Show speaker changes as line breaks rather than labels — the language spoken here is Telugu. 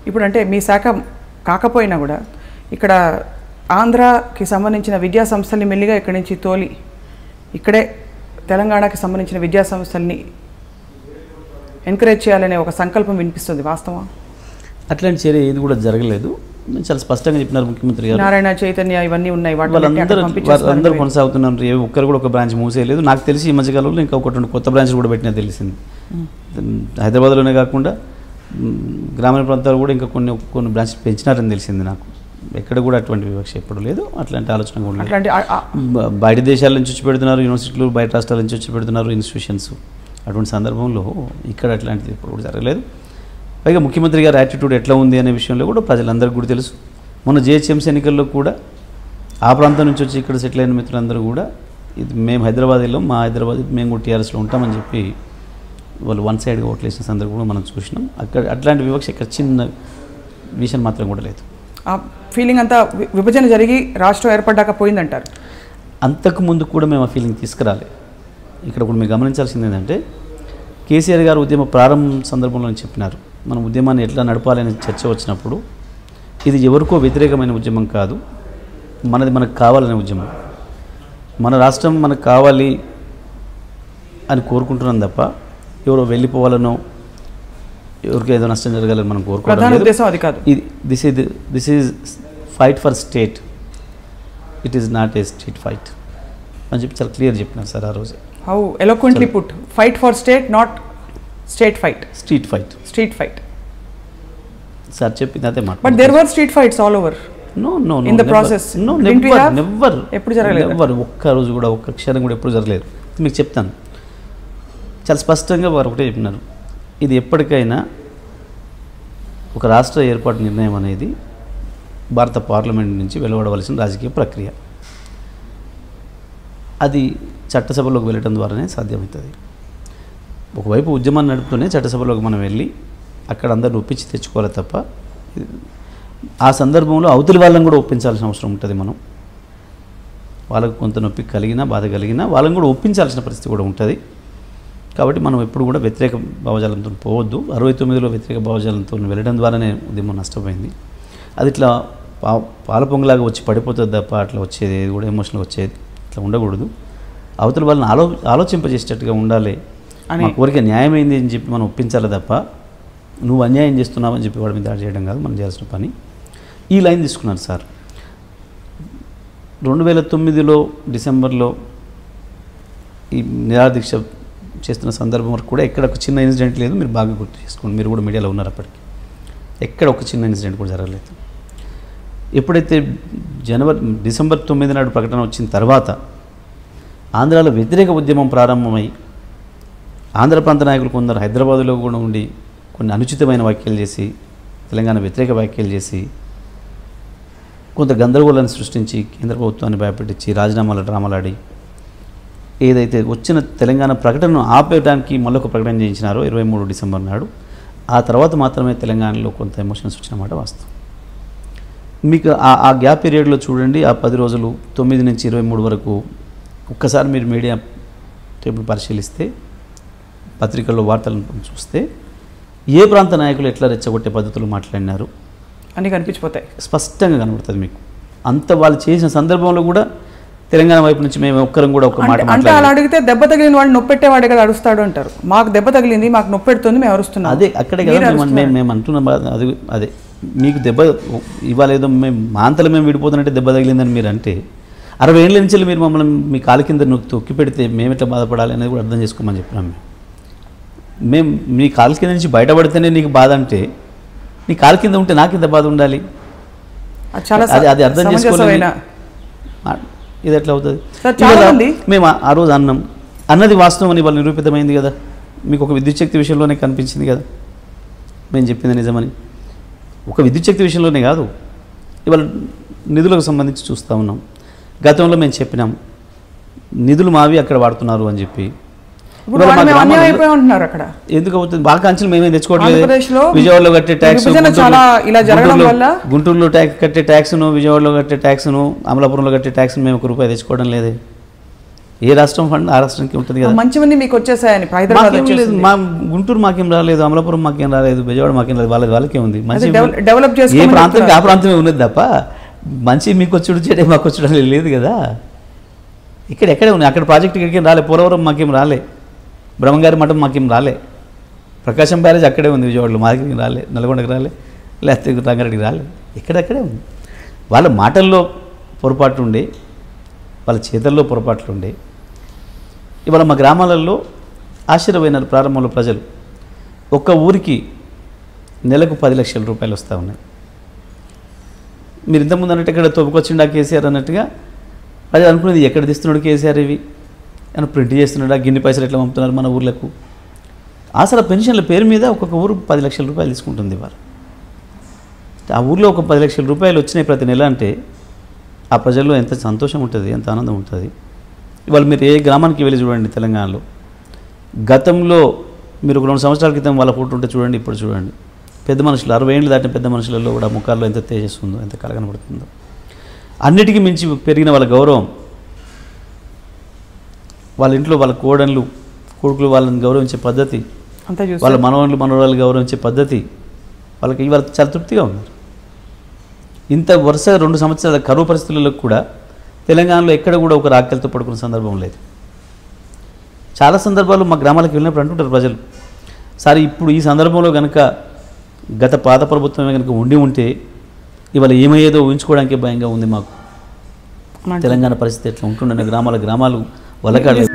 ఇప్పుడు అంటే మీ శాఖ కాకపోయినా కూడా ఇక్కడ ఆంధ్రాకి సంబంధించిన విద్యా సంస్థల్ని మెల్లిగా ఇక్కడి నుంచి తోలి ఇక్కడే తెలంగాణకి సంబంధించిన విద్యా సంస్థల్ని ఎంకరేజ్ చేయాలనే ఒక సంకల్పం వినిపిస్తుంది, వాస్తవం?
అట్లాంటి చర్య ఏది కూడా జరగలేదు. చాలా స్పష్టంగా చెప్పినారు ముఖ్యమంత్రి గారు.
నారాయణ చైతన్య ఇవన్నీ ఉన్నాయి,
వాళ్ళందరూ కొనసాగుతున్నారు. ఒక్కరు కూడా ఒక బ్రాంచ్ మూసేయలేదు. నాకు తెలిసి ఈ మధ్యకాలంలో ఇంకా ఒకటి 2 కొత్త బ్రాంచ్లు కూడా పెట్టినా తెలిసింది. హైదరాబాద్లోనే కాకుండా గ్రామీణ ప్రాంతాలు కూడా ఇంకా కొన్ని బ్రాంచ్లు పెంచినారని తెలిసింది నాకు. ఎక్కడ కూడా అటువంటి వివక్ష ఎప్పుడు లేదు, అట్లాంటి ఆలోచన కూడా లేదు. బయట దేశాల నుంచి వచ్చి పెడుతున్నారు యూనివర్సిటీలు, బయట రాష్ట్రాల నుంచి వచ్చి పెడుతున్నారు ఇన్స్టిట్యూషన్స్. అటువంటి సందర్భంలో ఇక్కడ అట్లాంటిది ఎప్పుడు కూడా జరగలేదు. పైగా ముఖ్యమంత్రి గారి యాటిట్యూడ్ ఎట్లా ఉంది అనే విషయంలో కూడా ప్రజలందరికీ కూడా తెలుసు. మొన్న జిహెచ్ఎంసీ ఎన్నికల్లో కూడా ఆ ప్రాంతం నుంచి వచ్చి ఇక్కడ సెటిల్ అయిన మిత్రులందరూ కూడా ఇది మేము హైదరాబాద్లో మా హైదరాబాద్ మేము కూడా టీఆర్ఎస్లో ఉంటామని చెప్పి వాళ్ళు వన్ సైడ్గా ఓట్లు వేసిన సందర్భం కూడా మనం చూసినాం. అక్కడ అట్లాంటి వివక్ష ఇక్కడ చిన్న విషయం మాత్రం కూడా లేదు.
ఆ ఫీలింగ్ అంతా విభజన జరిగి రాష్ట్రం ఏర్పడ్డాక పోయిందంటారు.
అంతకుముందు కూడా మేము ఆ ఫీలింగ్ తీసుకురాలి. ఇక్కడ కూడా మీరు గమనించాల్సింది ఏంటంటే కేసీఆర్ గారు ఉద్యమ ప్రారంభం సందర్భంలో చెప్పినారు, మనం ఉద్యమాన్ని ఎట్లా నడపాలనే చర్చ వచ్చినప్పుడు ఇది ఎవరికో వ్యతిరేకమైన ఉద్యమం కాదు, మనది మనకు కావాలనే ఉద్యమం. మన రాష్ట్రం మనకు కావాలి అని కోరుకుంటున్నాం తప్ప ఎవరో వెళ్ళిపోవాలనో ఎవరికి ఏదో నష్టం జరగాలని మనం కోరుకోవడం. This is fight for state, it is not a street fight అని చెప్పి చాలా క్లియర్ చెప్పినారు సార్ ఆ రోజే.
How eloquently put, fight for state, not state fight.
Street fight,
street fight
sir చెప్పింది అదే మాట.
But there were street fights all over.
No no
in the process
never
ఎప్పుడు జరగలేదు.
నెవర్ ఒక్క రోజు కూడా ఒక్క క్షణం కూడా ఎప్పుడు జరగలేదు. మీకు చెప్తాను చాలా స్పష్టంగా వారు ఒకటే చెప్పినారు, ఇది ఎప్పటికైనా ఒక రాష్ట్ర ఏర్పాటు నిర్ణయం అనేది భారత పార్లమెంట్ నుంచి వెలువడవలసిన రాజకీయ ప్రక్రియ. అది చట్టసభలోకి వెళ్ళడం ద్వారానే సాధ్యమవుతుంది. ఒకవైపు ఉద్యమాన్ని నడుపుతూనే చట్టసభలోకి మనం వెళ్ళి అక్కడ అందరిని ఒప్పించి తెచ్చుకోవాలి తప్ప ఆ సందర్భంలో అవతలి వాళ్ళని కూడా ఒప్పించాల్సిన అవసరం ఉంటుంది. మనం వాళ్ళకు కొంత నొప్పి కలిగినా బాధ కలిగినా వాళ్ళని కూడా ఒప్పించాల్సిన పరిస్థితి కూడా ఉంటుంది. కాబట్టి మనం ఎప్పుడు కూడా వ్యతిరేక భావజాలంతో పోవద్దు. 69లో వ్యతిరేక భావజాలంతో వెళ్ళడం ద్వారానే ఉద్యమం నష్టపోయింది. అది ఇట్లా పాల పొంగులాగా వచ్చి పడిపోతుంది తప్ప అట్లా వచ్చేది కూడా ఎమోషనల్ వచ్చేది ఇట్లా ఉండకూడదు. అవతల వాళ్ళని ఆలోచింపజేసేటట్టుగా ఉండాలి. మా కోరిక న్యాయమైంది అని చెప్పి మనం ఒప్పించాలి తప్ప నువ్వు అన్యాయం చేస్తున్నావని చెప్పి వాడి మీద దాడి చేయడం కాదు మనం చేయాల్సిన పని. ఈ లైన్ తీసుకున్నారు సార్. 2009లో డిసెంబర్లో ఈ నిరాదీక్ష చేస్తున్న సందర్భం వరకు కూడా ఎక్కడ ఒక చిన్న ఇన్సిడెంట్ లేదు. మీరు బాగా గుర్తు చేసుకోండి, మీరు కూడా మీడియాలో ఉన్నారు అప్పటికి. ఎక్కడ ఒక చిన్న ఇన్సిడెంట్ కూడా జరగలేదు. ఎప్పుడైతే డిసెంబర్ 9 నాడు ప్రకటన వచ్చిన తర్వాత ఆంధ్రాలో వ్యతిరేక ఉద్యమం ప్రారంభమై ఆంధ్ర ప్రాంత నాయకులు కొందరు హైదరాబాదులో కూడా ఉండి కొన్ని అనుచితమైన వ్యాఖ్యలు చేసి తెలంగాణ వ్యతిరేక వ్యాఖ్యలు చేసి కొంత గందరగోళాన్ని సృష్టించి కేంద్ర ప్రభుత్వాన్ని భయపెట్టించి రాజీనామాల డ్రామాలాడి ఏదైతే వచ్చిన తెలంగాణ ప్రకటనను ఆపేయడానికి మళ్ళొక ప్రకటన చేయించినారో 23 డిసెంబర్ నాడు, ఆ తర్వాత మాత్రమే తెలంగాణలో కొంత ఎమోషన్స్ వచ్చినమాట వాస్తవం. మీకు ఆ గ్యాప్ పీరియడ్లో చూడండి, ఆ 10 రోజులు 9 నుంచి 23 వరకు ఒక్కసారి మీరు మీడియా టేబుల్ పరిశీలిస్తే పత్రికల్లో వార్తలను చూస్తే ఏ ప్రాంత నాయకులు ఎట్లా రెచ్చగొట్టే పద్ధతులు మాట్లాడినారు
అని కనిపించిపోతాయి,
స్పష్టంగా కనబడుతుంది మీకు. అంత వాళ్ళు చేసిన సందర్భంలో కూడా తెలంగాణ వైపు నుంచి మేము ఒక్కరం కూడా ఒక మాట
అంటే అలా అడిగితే దెబ్బ తగిలిన వాడు నొప్పెట్టేవాడే కదా అరుస్తాడు అంటారు. మాకు దెబ్బ తగిలింది, మాకు నొప్పెడుతుంది, మేము అరుస్తున్నాం.
అదే అక్కడే కదా మేము అంటున్నాం. అదే మీకు దెబ్బ ఇవ్వలేదో మేము మాంతలు మేము విడిపోతున్నట్టే దెబ్బ తగిలిందని మీరు అంటే 60 ఏళ్ళ నుంచి మీరు మమ్మల్ని మీ కాలు కింద తొక్కి పెడితే మేము ఎట్లా బాధపడాలి అనేది కూడా అర్థం చేసుకోమని చెప్పినాం. మేము మీ కాలు కింద నుంచి బయటపడితేనే నీకు బాధ అంటే నీ కాలు కింద ఉంటే నాకు ఇంత బాధ ఉండాలి. అది అర్థం చేసుకోవాలి. ఇది ఎట్లా అవుతుంది? మేము ఆ రోజు అన్నది వాస్తవం అని వాళ్ళు నిరూపితమైంది కదా. మీకు ఒక విద్యుత్ శక్తి విషయంలోనే కనిపించింది కదా మేము చెప్పింది నిజమని. ఒక విద్యుత్ శక్తి విషయంలోనే కాదు, ఇవాళ నిధులకు సంబంధించి చూస్తూ ఉన్నాం. గతంలో మేము చెప్పినాం నిధులు మావి అక్కడ వాడుతున్నారు అని చెప్పి. ఎందుకు అవుతుంది? బాగా అంచెలు మేమేం తెచ్చుకోవట్లేదు. విజయవాడలో కట్టే ట్యాక్స్, గుంటూరులో కట్టే ట్యాక్స్ను, విజయవాడలో కట్టే ట్యాక్స్ను, అమలాపురంలో కట్టే ట్యాక్స్ను మేము ₹1 తెచ్చుకోవడం లేదే. ఏ రాష్ట్రం ఫండ్ ఆ రాష్ట్రానికి ఉంటుంది కదా.
మంచివన్నీ మీకు వచ్చేసాయని హైదరాబాద్
లేదు, మా గుంటూరు మాకేం రాలేదు, అమలాపురం మాకేం రాలేదు, బెజవాడ మాకేం రాలేదు, వాళ్ళకే ఉంది. మంచి
డెవలప్
ఏ ప్రాంతానికి ఆ ప్రాంతమే ఉన్నది తప్ప మంచి మీకు వచ్చి చెడే మాకు వచ్చడం లేదు కదా. ఎక్కడే ఉన్నాయి, అక్కడ ప్రాజెక్ట్ ఇక్కడికేం రాలే, పోలవరం మాకేం రాలే, బ్రహ్మంగారి మఠం మాకేం రాలే, ప్రకాశం బ్యారేజ్ అక్కడే ఉంది విజయవాడలో, మాకేం రాలే, నల్గొండకి రాలే, లేకపోతే రంగారెడ్డికి రాలే, ఎక్కడెక్కడే ఉంది. వాళ్ళ మాటల్లో పొరపాట్లు ఉండే, వాళ్ళ చేతల్లో పొరపాట్లు ఉండే. ఇవాళ మా గ్రామాలలో ఆశ్చర్యపోయినారు ప్రారంభంలో ప్రజలు. ఒక్క ఊరికి నెలకు 10 లక్షల రూపాయలు వస్తూ ఉన్నాయి. మీరు ఇంతకుముందు అన్నట్టు ఇక్కడ తొప్పుకొచ్చిండా కేసీఆర్ అన్నట్టుగా ప్రజలు అనుకునేది ఎక్కడ తీస్తున్నాడు కేసీఆర్, ఇవి అని ప్రింట్ చేస్తున్నాడా, గిన్ని పైసలు ఎట్లా పంపుతున్నారు మన ఊర్లకు. అసలు పెన్షన్ల పేరు మీద ఒక్కొక్క ఊరు 10 లక్షల రూపాయలు తీసుకుంటుంది వారు. ఆ ఊర్లో ఒక 10 లక్షల రూపాయలు వచ్చినాయి ప్రతి నెల అంటే ఆ ప్రజల్లో ఎంత సంతోషం ఉంటుంది, ఎంత ఆనందం ఉంటుంది. ఇవాళ మీరు ఏ గ్రామానికి వెళ్ళి చూడండి తెలంగాణలో, గతంలో మీరు ఒక 2 సంవత్సరాల క్రితం వాళ్ళ ఫోటో ఉంటే చూడండి, ఇప్పుడు చూడండి, పెద్ద మనుషులు 60 ఏళ్ళు దాటిన పెద్ద మనుషులలో కూడా ముఖాల్లో ఎంత తేజస్సు ఉందో, ఎంత కళ కనబడుతుందో. అన్నిటికీ మించి పెరిగిన వాళ్ళ గౌరవం, వాళ్ళ ఇంట్లో వాళ్ళ కొడుకులు వాళ్ళని గౌరవించే పద్ధతి, వాళ్ళ మనవరాలు గౌరవించే పద్ధతి, వాళ్ళకి ఇవాళ చాలా తృప్తిగా ఉన్నారు. ఇంత వరుస 2 సంవత్సరాల కరువు పరిస్థితులలో కూడా తెలంగాణలో ఎక్కడ కూడా ఒక రాకెలతో పడుకున్న సందర్భం లేదు. చాలా సందర్భాలు మా గ్రామాలకు వెళ్ళినప్పుడు అంటుంటారు ప్రజలు, సరే ఇప్పుడు ఈ సందర్భంలో కనుక గత పాత ప్రభుత్వమే కనుక ఉంటే ఇవాళ ఏమయ్యేదో ఊహించుకోవడానికి భయంగా ఉంది మాకు. తెలంగాణ పరిస్థితి ఎట్లా ఉంటుండనే గ్రామాలు వలకాడలేదు.